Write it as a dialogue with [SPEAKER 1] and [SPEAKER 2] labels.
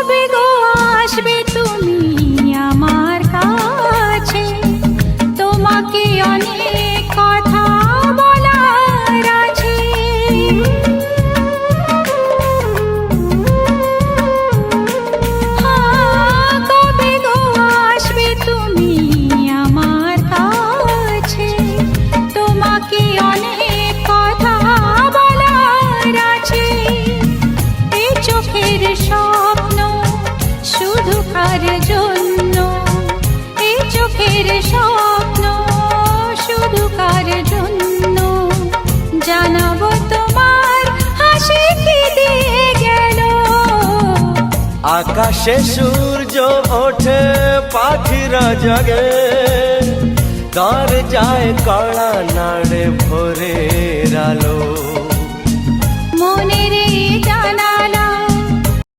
[SPEAKER 1] কবে গো আসবে তুমি আমার কাছে, তোমাকে অনেক কথা বলার আছে। কবে গো আসবে তুমি আমার কাছে, তোমাকে অনেক কথা বলার আছে। এই চোখের স্বপ্ন শুধু কার জন্য, এই চোখের স্বপ্ন শুধু কার জন্য, জানাবো তোমার হাসি কি দিয়ে গেল।
[SPEAKER 2] আকাশে সূর্য ওঠে পাখিরা জাগে, দরজায় কড়া নাড়ে ভোরের আলো।
[SPEAKER 1] মনের এই জানালা